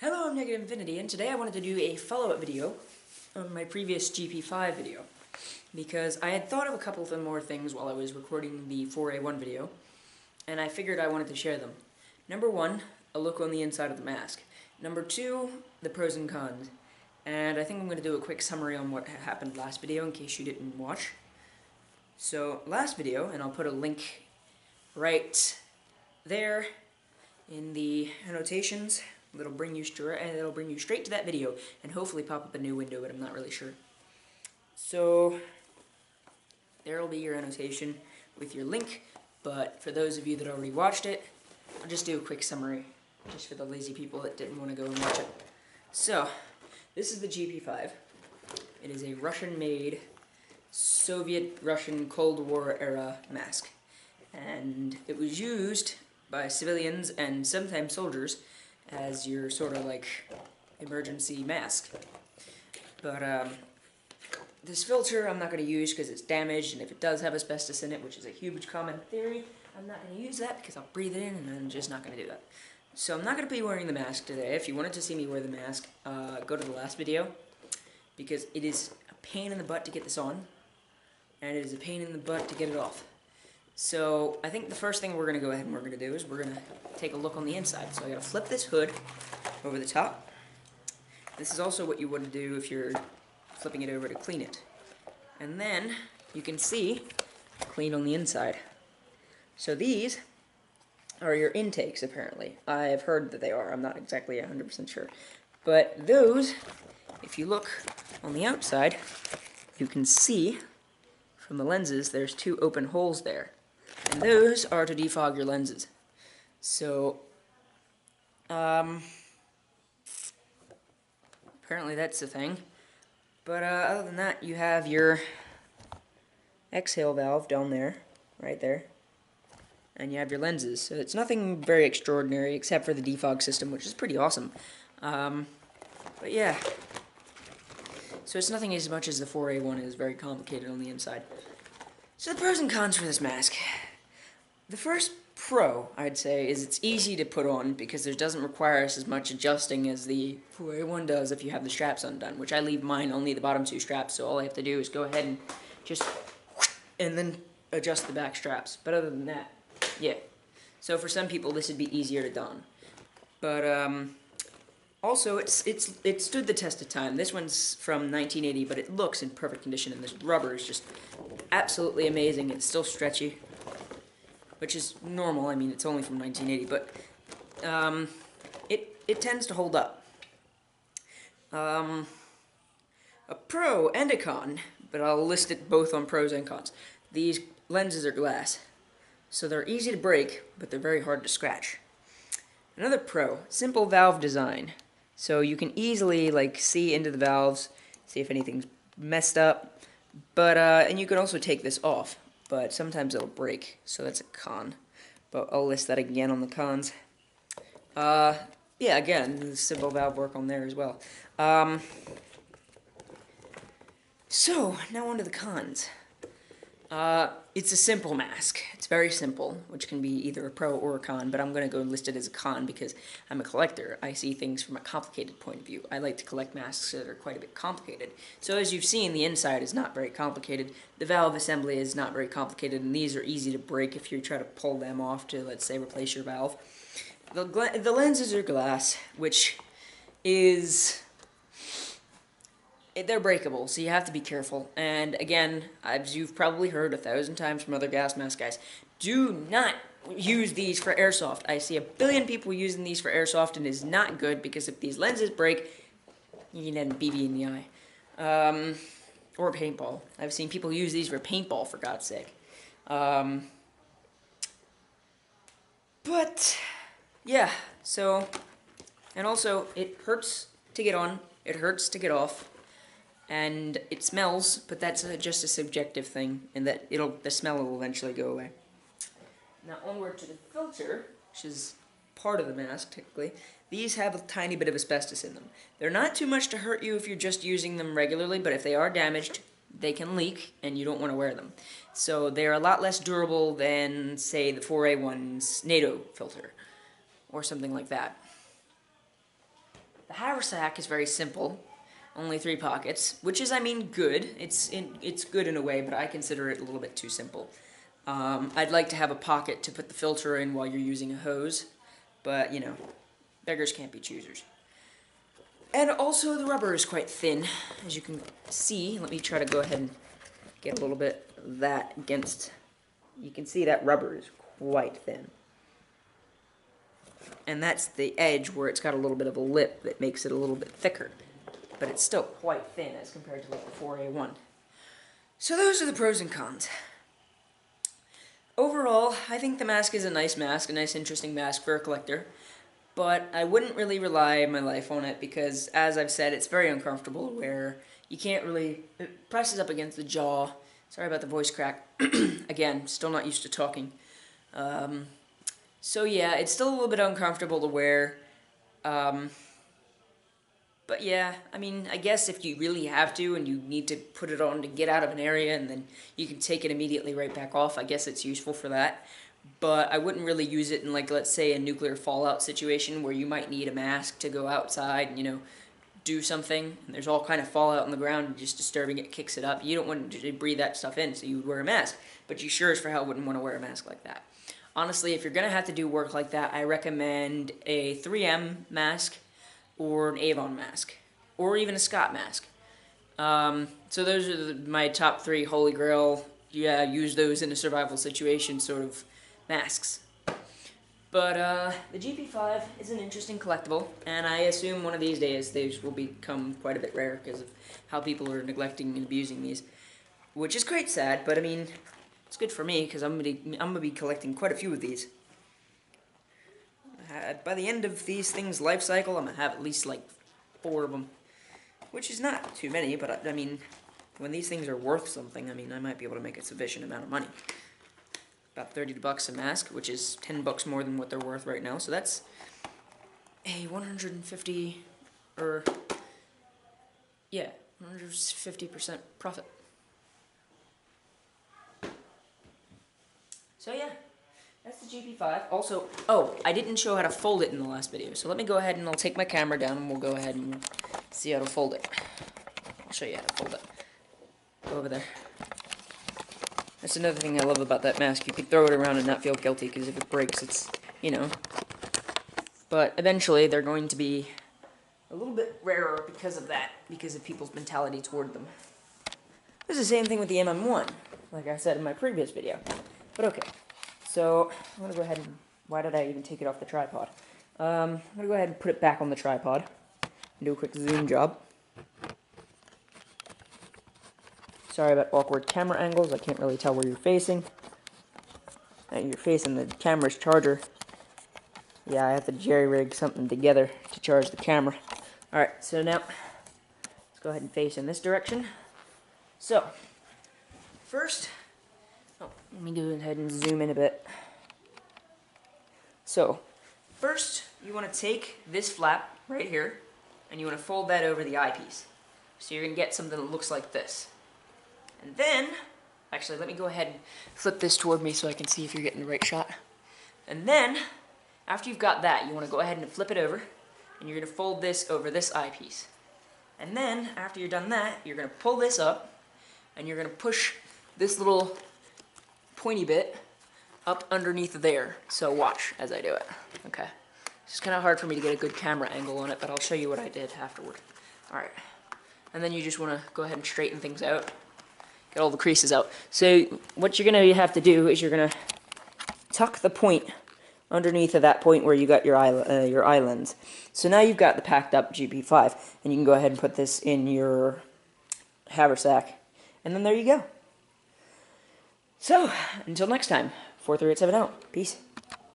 Hello, I'm Negative Infinity, and today I wanted to do a follow-up video on my previous GP-5 video, because I had thought of a couple of more things while I was recording the 4A1 video, and I figured I wanted to share them. Number one, a look on the inside of the mask. Number two, the pros and cons. And I think I'm going to do a quick summary on what happened last video in case you didn't watch. So, last video, and I'll put a link right there in the annotations. It'll bring you straight to that video, and hopefully pop up a new window, but I'm not really sure. So there'll be your annotation with your link, but for those of you that already watched it, I'll just do a quick summary, just for the lazy people that didn't want to go and watch it. So, this is the GP-5. It is a Russian-made, Soviet-Russian Cold War era mask, and it was used by civilians and sometimes soldiers as your sort of like emergency mask. But this filter I'm not going to use because it's damaged, and if it does have asbestos in it, which is a huge common theory, I'm not going to use that because I'll breathe it in and I'm just not going to do that. So I'm not going to be wearing the mask today. If you wanted to see me wear the mask, go to the last video, because it is a pain in the butt to get this on, and it is a pain in the butt to get it off. So I think the first thing we're going to go ahead and we're going to do is we're going to take a look on the inside. So I got to flip this hood over the top. This is also what you would do if you're flipping it over to clean it. And then you can see clean on the inside. So these are your intakes, apparently. I've heard that they are. I'm not exactly 100% sure. But those, if you look on the outside, you can see from the lenses there's two open holes there. And those are to defog your lenses. So, apparently that's the thing. But other than that, you have your exhale valve down there, right there. And you have your lenses. So it's nothing very extraordinary except for the defog system, which is pretty awesome. But yeah. So it's nothing as much as the 4A1 is very complicated on the inside. So the pros and cons for this mask. The first pro, I'd say, is it's easy to put on because it doesn't require us as much adjusting as the 4A1 does if you have the straps undone, which I leave mine only the bottom two straps, so all I have to do is go ahead and just and then adjust the back straps. But other than that, yeah. So for some people this would be easier to don. But also it stood the test of time. This one's from 1980, but it looks in perfect condition, and this rubber is just absolutely amazing. It's still stretchy, which is normal. I mean, it's only from 1980, but it tends to hold up. A pro and a con, but I'll list it both on pros and cons. These lenses are glass, so they're easy to break, but they're very hard to scratch. Another pro, simple valve design. So you can easily see into the valves, see if anything's messed up, but and you can also take this off, but sometimes it'll break, so that's a con. But I'll list that again on the cons. Yeah, again, the simple valve work on there as well. So, now on to the cons. It's a simple mask. It's very simple, which can be either a pro or a con, but I'm going to go list it as a con because I'm a collector. I see things from a complicated point of view. I like to collect masks that are quite a bit complicated. So as you've seen, the inside is not very complicated. The valve assembly is not very complicated, and these are easy to break if you try to pull them off to, let's say, replace your valve. The lenses are glass, which is... they're breakable, so you have to be careful. And again, as you've probably heard 1,000 times from other gas mask guys, do not use these for airsoft. I see a billion people using these for airsoft, and it is not good, because if these lenses break, you can end up BB in the eye. Or paintball. I've seen people use these for paintball, for God's sake. But, yeah, so, and also, it hurts to get on, it hurts to get off. And it smells, but that's just a subjective thing, and that the smell will eventually go away. Now onward to the filter, which is part of the mask, technically. These have a tiny bit of asbestos in them. They're not too much to hurt you if you're just using them regularly, but if they are damaged, they can leak, and you don't want to wear them. So they're a lot less durable than, say, the 4A1's NATO filter, or something like that. The haversack is very simple, only 3 pockets, which is, I mean, good. It's good in a way, but I consider it a little bit too simple. I'd like to have a pocket to put the filter in while you're using a hose, but, you know, beggars can't be choosers. And also, the rubber is quite thin, as you can see. Let me try to go ahead and get a little bit of that against... You can see that rubber is quite thin. And that's the edge where it's got a little bit of a lip that makes it a little bit thicker. But it's still quite thin as compared to like the 4A1. So those are the pros and cons. Overall, I think the mask is a nice mask, a nice interesting mask for a collector. But I wouldn't really rely my life on it because, as I've said, it's very uncomfortable where you can't really... It presses up against the jaw. Sorry about the voice crack. Again, still not used to talking. So yeah, it's still a little bit uncomfortable to wear. But yeah, I mean, I guess if you really have to and you need to put it on to get out of an area and then you can take it immediately right back off, I guess it's useful for that. But I wouldn't really use it in, like, let's say a nuclear fallout situation where you might need a mask to go outside and, you know, do something. And there's all kind of fallout on the ground and just disturbing it kicks it up. You don't want to breathe that stuff in, so you would wear a mask. But you sure as for hell wouldn't want to wear a mask like that. Honestly, if you're going to have to do work like that, I recommend a 3M mask or an Avon mask, or even a Scott mask. So those are my top 3 holy grail, yeah, use those in a survival situation sort of masks. But the GP-5 is an interesting collectible, and I assume one of these days these will become quite a bit rare because of how people are neglecting and abusing these, which is quite sad, but I mean, it's good for me because I'm gonna be collecting quite a few of these. By the end of these things' life cycle, I'm going to have at least, like, 4 of them. Which is not too many, but, I mean, when these things are worth something, I mean, I might be able to make a sufficient amount of money. About $30 a mask, which is $10 more than what they're worth right now. So that's a 150, or, yeah, 150% profit. So, yeah. That's the GP-5. Also, oh, I didn't show how to fold it in the last video, so let me go ahead and I'll take my camera down and we'll go ahead and see how to fold it. I'll show you how to fold it. Go over there. That's another thing I love about that mask. You can throw it around and not feel guilty, because if it breaks, it's, you know. But eventually, they're going to be a little bit rarer because of that, because of people's mentality toward them. This is the same thing with the MM1, like I said in my previous video. But okay. So, I'm going to go ahead and... Why did I even take it off the tripod? I'm going to go ahead and put it back on the tripod. And do a quick zoom job. Sorry about awkward camera angles. I can't really tell where you're facing. You're facing the camera's charger. Yeah, I have to jerry-rig something together to charge the camera. Alright, so now, let's go ahead and face in this direction. So, first... Oh, let me go ahead and zoom in a bit. So, first, you want to take this flap right here, and you want to fold that over the eyepiece. So you're going to get something that looks like this. And then, actually, let me go ahead and flip this toward me so I can see if you're getting the right shot. And then, after you've got that, you want to go ahead and flip it over, and you're going to fold this over this eyepiece. And then, after you're done that, you're going to pull this up, and you're going to push this little pointy bit up underneath there. So watch as I do it. Okay. It's kind of hard for me to get a good camera angle on it, but I'll show you what I did afterward. Alright. And then you just want to go ahead and straighten things out. Get all the creases out. So what you're going to have to do is you're going to tuck the point underneath of that point where you got your eye lens. So now you've got the packed up GP-5, and you can go ahead and put this in your haversack. And then there you go. So, until next time, 4387 out. Peace.